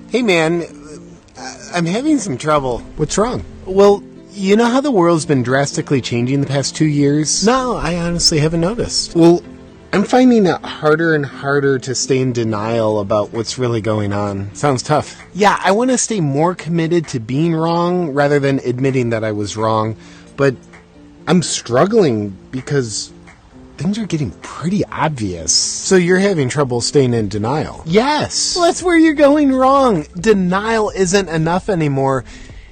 Hey man, I'm having some trouble. What's wrong? Well, you know how the world's been drastically changing the past 2 years? No, I honestly haven't noticed. Well, I'm finding it harder and harder to stay in denial about what's really going on. Sounds tough. Yeah, I want to stay more committed to being wrong rather than admitting that I was wrong, but I'm struggling because things are getting pretty obvious. So you're having trouble staying in denial? Yes. Well, that's where you're going wrong. Denial isn't enough anymore.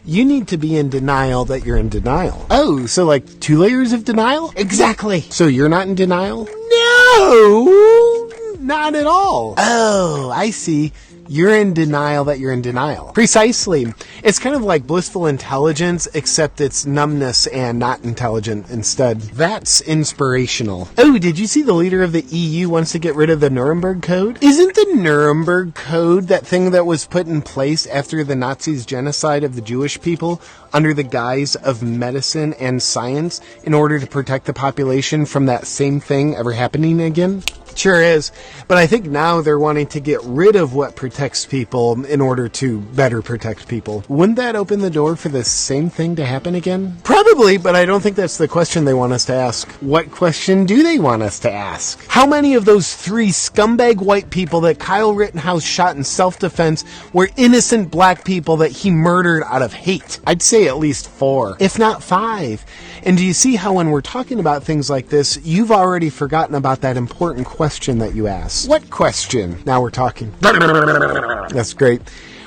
You need to be in denial that you're in denial. Oh, so like 2 layers of denial? Exactly. So you're not in denial? No, not at all. Oh, I see. You're in denial that you're in denial. Precisely. It's kind of like blissful intelligence, except it's numbness and not intelligent instead. That's inspirational. Oh, did you see the leader of the EU wants to get rid of the Nuremberg Code? Isn't the Nuremberg Code that thing that was put in place after the Nazis' genocide of the Jewish people under the guise of medicine and science in order to protect the population from that same thing ever happening again? Sure is. But I think now they're wanting to get rid of what protects people in order to better protect people. Wouldn't that open the door for the same thing to happen again? Probably, but I don't think that's the question they want us to ask. What question do they want us to ask? How many of those 3 scumbag white people that Kyle Rittenhouse shot in self-defense were innocent black people that he murdered out of hate? I'd say at least 4. If not 5. And do you see how when we're talking about things like this, you've already forgotten about that important question that you asked? What question? Now we're talking. That's great.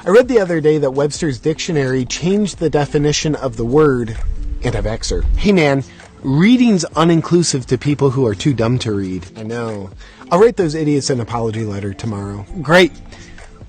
I read the other day that Webster's dictionary changed the definition of the word anti-vaxxer. Hey man, reading's uninclusive to people who are too dumb to read. I know. I'll write those idiots an apology letter tomorrow. Great.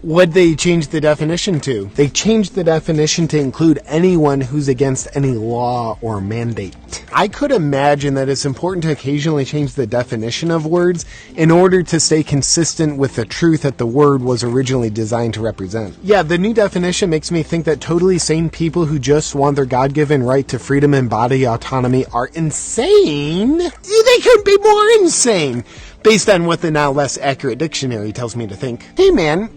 What'd they change the definition to? They changed the definition to include anyone who's against any law or mandate. I could imagine that it's important to occasionally change the definition of words in order to stay consistent with the truth that the word was originally designed to represent. Yeah, the new definition makes me think that totally sane people who just want their God-given right to freedom and body autonomy are insane. They couldn't be more insane, based on what the now less accurate dictionary tells me to think. Hey man,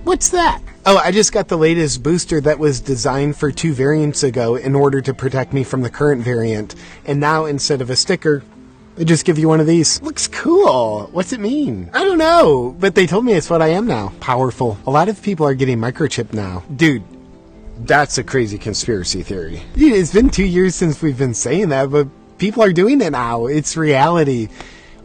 what's that? Oh, I just got the latest booster that was designed for 2 variants ago in order to protect me from the current variant. And now, instead of a sticker, they just give you one of these. Looks cool. What's it mean? I don't know, but they told me it's what I am now. Powerful. A lot of people are getting microchipped now. Dude, that's a crazy conspiracy theory. Dude, it's been 2 years since we've been saying that, but people are doing it now. It's reality.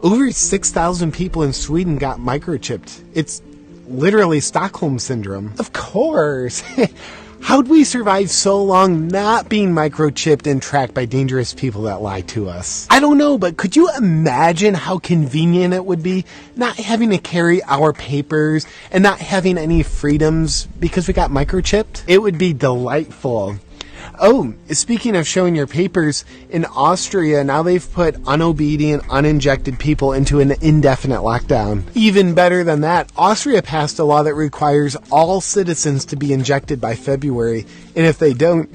Over 6,000 people in Sweden got microchipped. It's literally Stockholm Syndrome. Of course. How'd we survive so long not being microchipped and tracked by dangerous people that lie to us? I don't know, but could you imagine how convenient it would be not having to carry our papers and not having any freedoms because we got microchipped? It would be delightful. Oh, speaking of showing your papers, in Austria, now they've put unobedient, uninjected people into an indefinite lockdown. Even better than that, Austria passed a law that requires all citizens to be injected by February, and if they don't,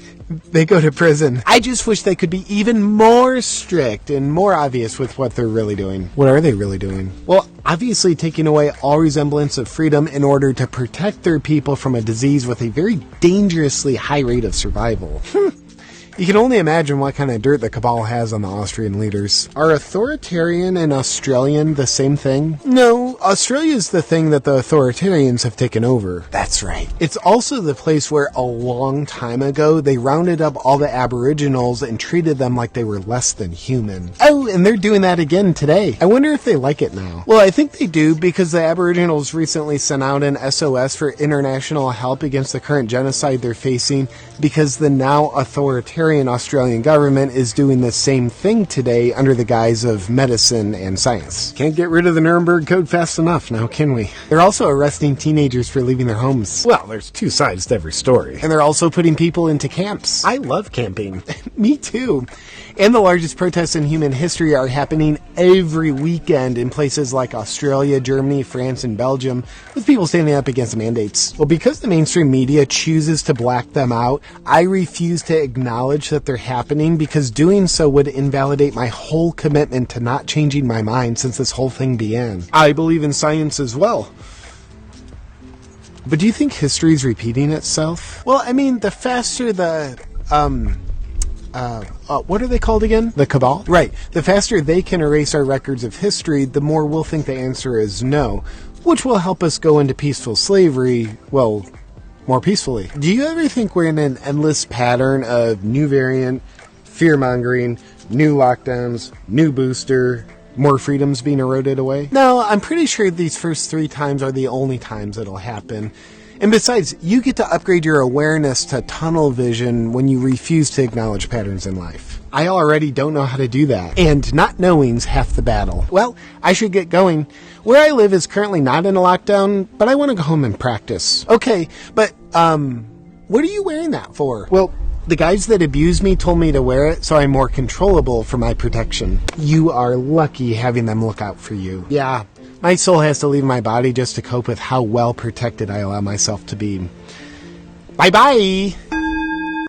they go to prison. I just wish they could be even more strict and more obvious with what they're really doing. What are they really doing? Well, obviously taking away all resemblance of freedom in order to protect their people from a disease with a very dangerously high rate of survival. You can only imagine what kind of dirt the cabal has on the Austrian leaders. Are authoritarian and Australian the same thing? No, Australia's the thing that the authoritarians have taken over. That's right. It's also the place where a long time ago they rounded up all the Aboriginals and treated them like they were less than human. Oh, and they're doing that again today. I wonder if they like it now. Well, I think they do because the Aboriginals recently sent out an SOS for international help against the current genocide they're facing because the now authoritarian Australian government is doing the same thing today under the guise of medicine and science. Can't get rid of the Nuremberg Code fast enough now, can we? They're also arresting teenagers for leaving their homes. Well, there's 2 sides to every story. And they're also putting people into camps. I love camping. Me too. And the largest protests in human history are happening every weekend in places like Australia, Germany, France, and Belgium, with people standing up against mandates. Well, because the mainstream media chooses to black them out, I refuse to acknowledge that they're happening because doing so would invalidate my whole commitment to not changing my mind since this whole thing began. I believe in science as well. But do you think history's repeating itself? Well, I mean, the faster the, what are they called again? The Cabal? Right. The faster they can erase our records of history, the more we'll think the answer is no, which will help us go into peaceful slavery, well, more peacefully. Do you ever think we're in an endless pattern of new variant, fear-mongering, new lockdowns, new booster, more freedoms being eroded away? No, I'm pretty sure these first 3 times are the only times it'll happen. And besides, you get to upgrade your awareness to tunnel vision when you refuse to acknowledge patterns in life. I already don't know how to do that. And not knowing's half the battle. Well, I should get going. Where I live is currently not in a lockdown, but I want to go home and practice. Okay, but, what are you wearing that for? Well, the guys that abused me told me to wear it so I'm more controllable for my protection. You are lucky having them look out for you. Yeah, my soul has to leave my body just to cope with how well protected I allow myself to be. Bye-bye!